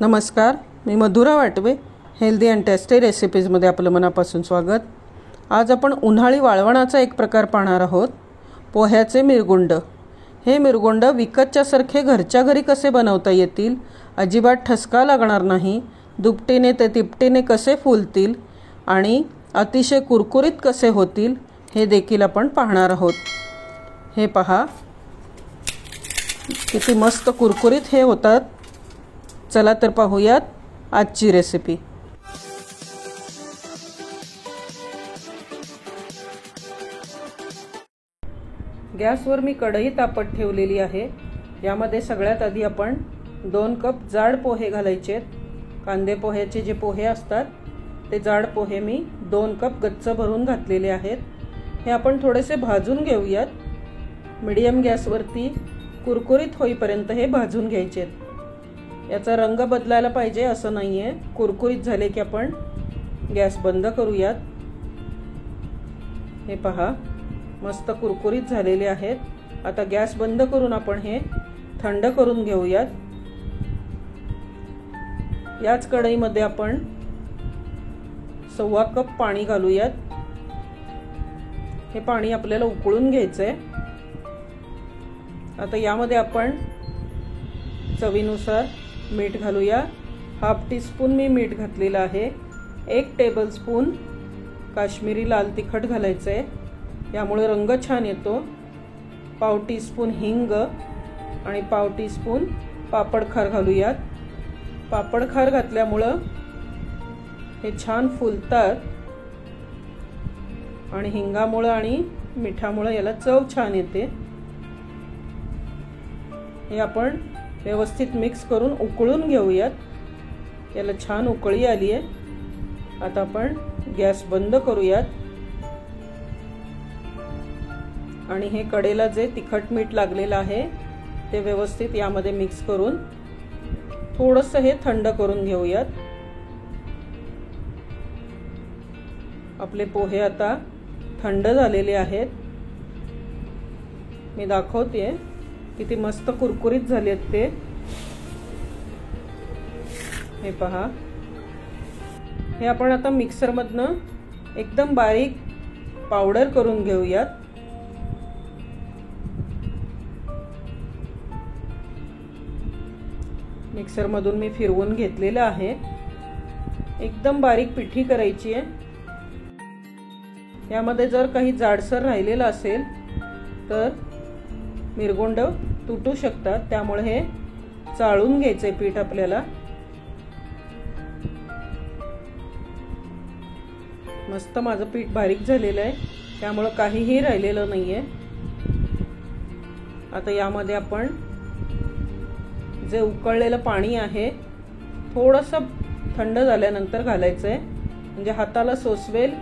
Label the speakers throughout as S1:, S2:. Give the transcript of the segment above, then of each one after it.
S1: नमस्कार, मी Madhura Watve. Healthy and tasty रेसिपीजमध्ये आपलं मनापासून स्वागत. आज आपण उन्हाळी वाळवणाचा एक प्रकार पाहणार आहोत, पोह्याचे मिरगुंड. हे मिरगुंड विकतच्यासारखे घरच्या घरी कसे बनवता येतील, अजिबात ठसका लागणार नाही, दुपटीने ते तिपटीने कसे फुलतील आणि अतिशय कुरकुरीत कसे होतील हे देखील आपण पाहणार आहोत. हे पहा, किती मस्त कुरकुरीत हे होतात. चला तर पाहूयात आजची रेसिपी. गॅसवर मी कढई तापत ठेवलेली आहे. यामध्ये सगळ्यात आधी आपण 2 कप जाड पोहे घालायचे. कांदे पोह्याचे जे पोहे असतात ते जाड पोहे मी 2 कप गच्च भरून घातलेले आहेत. हे आपण थोडेसे भाजून घेऊयात. मीडियम गॅसवरती कुरकुरीत होईपर्यंत हे भाजून घ्यायचे. याचा रंग बदलायला पाहिजे असं नाही आहे. कुरकुरीत झाले की आपण गॅस बंद करूयात. हे पहा, मस्त कुरकुरीत झालेले आहेत. आता गॅस बंद करून आपण हे थंड करून घेऊयात. याच कढईमध्ये आपण 1.25 कप पाणी घालूयात. हे पाणी आपल्याला उकळून घ्यायचंय. आता यामध्ये आपण चवीनुसार मीठ घालूया. 1/2 टीस्पून मी मीठ घातलेलं आहे. 1 टेबलस्पून काश्मीरी लाल तिखट घालायचं आहे, यामुळे रंग छान येतो. 1/2 टीस्पून हिंग आणि 1/2 टीस्पून पापडखार घालूयात. पापडखार घातल्यामुळं हे छान फुलतात आणि हिंगामुळं आणि मिठामुळं याला चव छान येते. हे आपण व्यवस्थित मिक्स करून उकळून घेऊयात. याला छान उकळी आली आहे. आता आपण गॅस बंद करूयात आणि हे कढईला जे तिखट मीठ लागलेलं आहे ते व्यवस्थित यामध्ये मिक्स करून थोडंसं हे थंड करून घेऊयात. आपले पोहे आता थंड झालेले आहेत. मी दाखवते किती मस्त कुरकुरीत झाले आहेत ते. हे पहा, हे आपण आता मिक्सरमधनं एकदम बारीक पावडर करून घेऊयात. मिक्सरमधून मी फिरवून घेतलेलं आहे. एकदम बारीक पिठी करायची आहे. यामध्ये जर काही जाडसर राहिलेलं असेल तर मिरगुंड तुटू शकतात, त्यामुळे हे चाळून घ्यायचंय पीठ आपल्याला. मस्त माझं पीठ बारीक झालेलं आहे, त्यामुळे काहीही राहिलेलं नाहीये. आता यामध्ये आपण जे उकळलेलं पाणी आहे थोडंसं थंड झाल्यानंतर घालायचंय, म्हणजे हाताला सोसवेल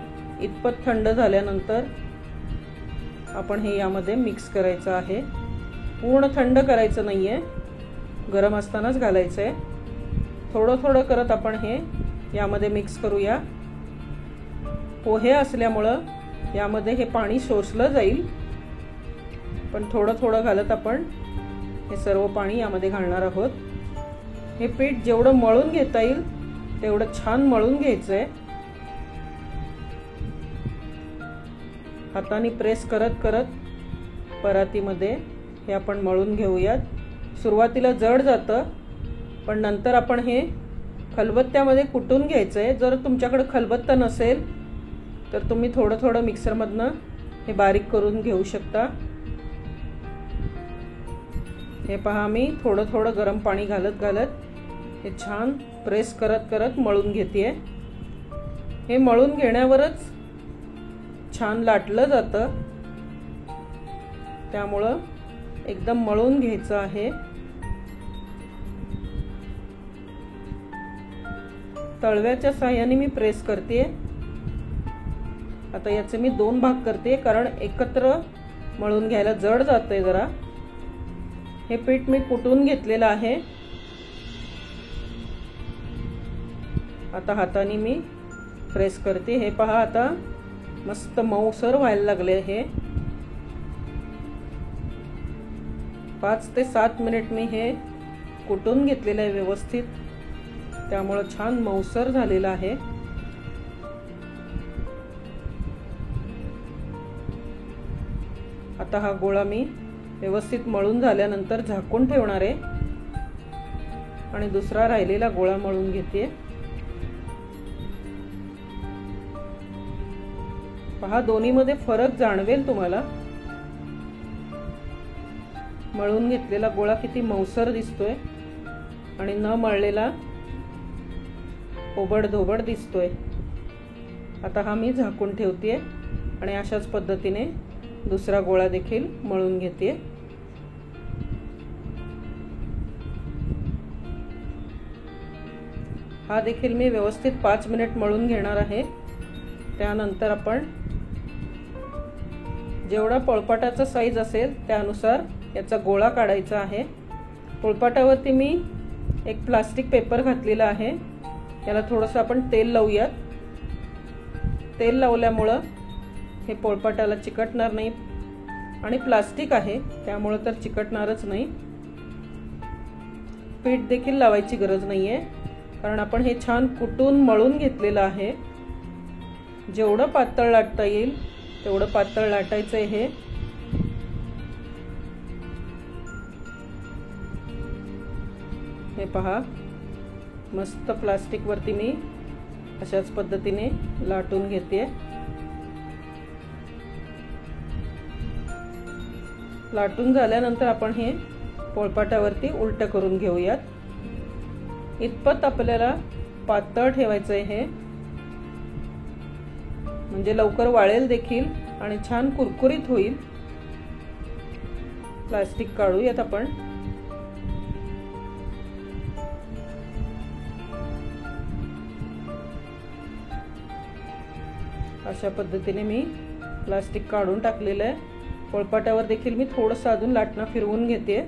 S1: इतपत थंड झाल्यानंतर आपण हे यामध्ये मिक्स करायचं आहे. पूर्ण थंड करायचं नाहीये, गरम असतानाच घालायचंय. थोडं थोडं करत आपण हे यामध्ये मिक्स करूया. पोहे असल्यामुळं यामध्ये हे पाणी शोषलं जाईल, पण थोडं थोडं घालत आपण हे सर्व पाणी यामध्ये घालणार आहोत. हे पीठ जेवढं मळून घेता येईल तेवढं छान मळून घ्यायचंय. हाताने प्रेस करत करत परातीमध्ये हे आपण मळून घेऊयात. सुरुवातीला जड जातं, पण नंतर आपण हे खलबत्त्यामध्ये कुटून घ्यायचंय. जर तुमच्याकडे खलबत्ता नसेल तर तुम्ही थोडं थोडं मिक्सरमधनं हे बारीक करून घेऊ शकता. हे पहा, मी थोडं थोडं गरम पाणी घालत घालत हे छान प्रेस करत करत मळून घेतेय. हे मळून घेण्यावरच छान लाटलं जातं, त्यामुळं एकदम मळून घ्यायचं आहे. तळव्याच्या साहाय्याने मी प्रेस करते. आता याचे मी 2 भाग करते, कारण एकत्र मळून घ्यायला जड जातंय जरा. हे पीठ मी कुटून घेतलेलं आहे. आता हाताने मी प्रेस करते. हे पहा, आता मस्त मऊसर व्हायला लागले. हे 5 ते 7 मिनिट मी हे कुटून घेतलेलं आहे व्यवस्थित. त्यामुळे छान मऊसर झालेला आहे। आता हा गोळा मी व्यवस्थित मळून झाल्यानंतर झाकून ठेवणार आहे आणि दुसरा राहिलेला गोळा मळून घेते। पहा दोन्हीमध्ये फरक जाणवेल तुम्हाला। मळून घेतलेला गोळा किती मऊसर दिसतोय आणि न मळलेला ओबडधोबड दिसतोय। आता हा मी झाकून ठेवते आणि अशाच पद्धतीने दुसरा गोळा देखील मळून घेते। हा देखील मी व्यवस्थित 5 मिनिट मळून घेणार आहे। त्यानंतर आपण जेवढा पोळपाटाचा साईज असेल त्यानुसार याचा गोळा काढायचा आहे। पोळपाटावरती मी एक प्लास्टिक पेपर घातलेला आहे। याला थोडंसं आपण तेल लावूयात। तेल लावल्यामुळे हे पोळपाटाला चिकटणार नाही आणि प्लास्टिक आहे त्यामुळे तर चिकटणारच नाही। पीठ देखील लावायची गरज नाहीये कारण आपण हे छान कुटून मळून घेतलेलं आहे। जेवढं पातळ लाटता येईल तेवढं पातळ लाटायचं आहे। हे पहा मस्त प्लास्टिक वरती मी अशाच पद्धतीने लाटून घेते। लाटून झाल्यानंतर आपण हे पोळपाटावरती उलट करून घेऊयात। इतपत आपल्याला पातळ ठेवायचं आहे म्हणजे लवकर वाळेल देखील आणि छान कुरकुरीत होईल। प्लास्टिक काढूयात आपण। अशा पद्धतीने मी प्लास्टिक काढून टाकलेलं आहे। पोळपाटावर देखील मी थोडंसं अजून लाटणं फिरवून घेते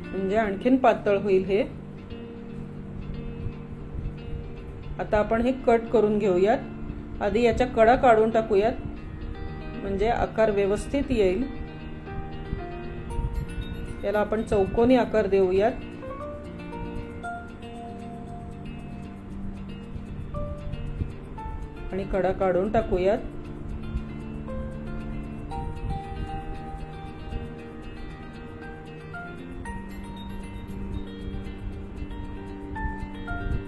S1: म्हणजे आणखीन पातळ होईल हे। आता आपण हे कट करून घेऊयात। आधी याच्या कडा काढून टाकूयात म्हणजे आकार व्यवस्थित येईल। याला आपण चौकोनी आकार देऊयात। आणि कडा काढून टाकूयात।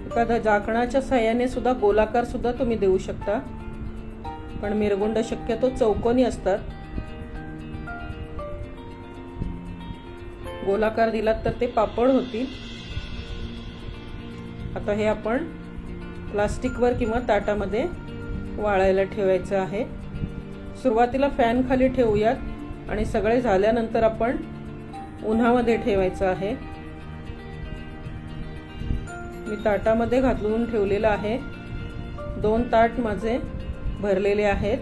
S1: एखाद्या झाकणाच्या साहाय्याने सुद्धा गोलाकार सुद्धा तुम्ही देऊ शकता पण मिरगुंड शक्यतो चौकोनी असतात। गोलाकार दिलात तर ते पापड होतील। आता हे आपण प्लास्टिकवर किंवा ताटामध्ये वाळायला ठेवायचं आहे। सुरुवातीला फॅन खाली ठेवूयात आणि सगळे झाल्यानंतर आपण उन्हामध्ये ठेवायचं आहे। मी ताटामध्ये घालून ठेवलेलं आहे। 2 ताट माझे भरलेले आहेत।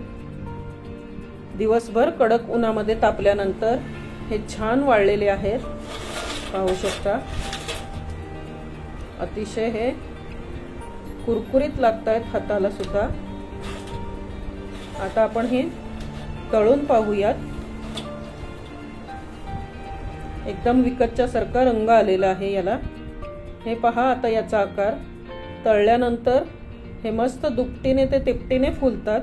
S1: दिवसभर कडक उन्हामध्ये तापल्यानंतर हे छान वाळलेले आहेत। पाहू शकता अतिशय हे कुरकुरीत लागतात हाताला सुद्धा। आता आपण हे तळून पाहूयात। एकदम विकतच्या सारखा रंग आलेला आहे याला। हे पहा आता याचा आकार तळल्यानंतर हे मस्त दुपटीने ते तिपटीने फुलतात।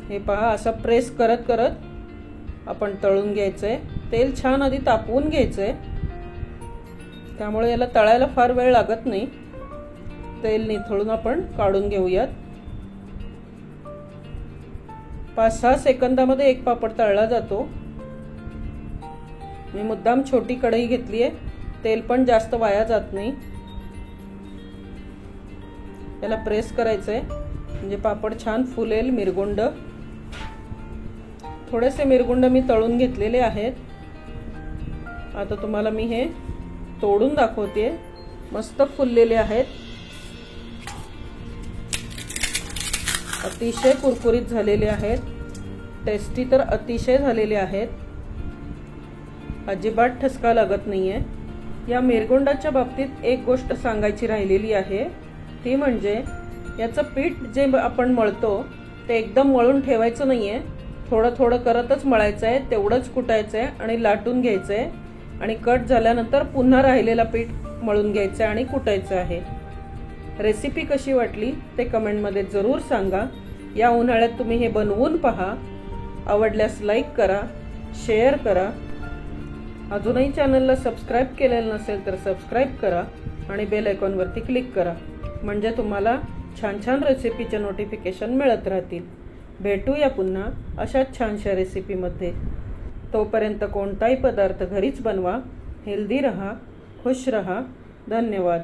S1: हे पहा असं प्रेस करत करत आपण तळून घ्यायचंय। तेल छान आधी तापवून घ्यायचंय त्यामुळे याला तळायला फार वेळ लागत नाही। तेल निथळून आपण काढून घेऊयात। 5-6 सेकंदामध्ये एक पापड तळला जातो। मी मुद्दाम छोटी कढई घेतली आहे, तेल पण जास्त वाया जात नाही। याला प्रेस करायचंय म्हणजे पापड छान फुलेल मिरगुंड। थोडेसे मिरगुंड मी तळून घेतलेले आहेत। आता तुम्हाला मी हे तोडून दाखवते। मस्त फुललेले आहेत, अतिशय कुरकुरीत झालेले आहेत, टेस्टी तर अतिशय झालेले आहेत, अजिबात ठसका लागत नाहीये। या मिरगुंडाच्या बाबतीत एक गोष्ट सांगायची राहिलेली आहे, ती म्हणजे याचं पीठ जे आपण मळतो ते एकदम मळून ठेवायचं नाहीये। थोडं थोडं करतच मळायचं आहे, तेवढंच कुटायचं आहे आणि लाटून घ्यायचं आहे आणि कट झाल्यानंतर पुन्हा राहिलेला पीठ मळून घ्यायचं आहे आणि कुटायचं आहे. रेसिपी कशी वाटली ते कमेंटमध्ये जरूर सांगा. या उन्हाळ्यात तुम्ही हे बनवून पहा. आवडल्यास लाईक करा, शेअर करा. अजूनही चॅनलला सबस्क्राईब केलेलं नसेल तर सबस्क्राईब करा आणि बेल आयकॉनवरती क्लिक करा, म्हणजे तुम्हाला छान छान रेसिपीचे नोटिफिकेशन मिळत राहतील. भेटूया पुन्हा अशाच छानशा रेसिपीमध्ये. तोपर्यंत कोणताही पदार्थ घरीच बनवा, हेल्दी रहा, खुश रहा. धन्यवाद.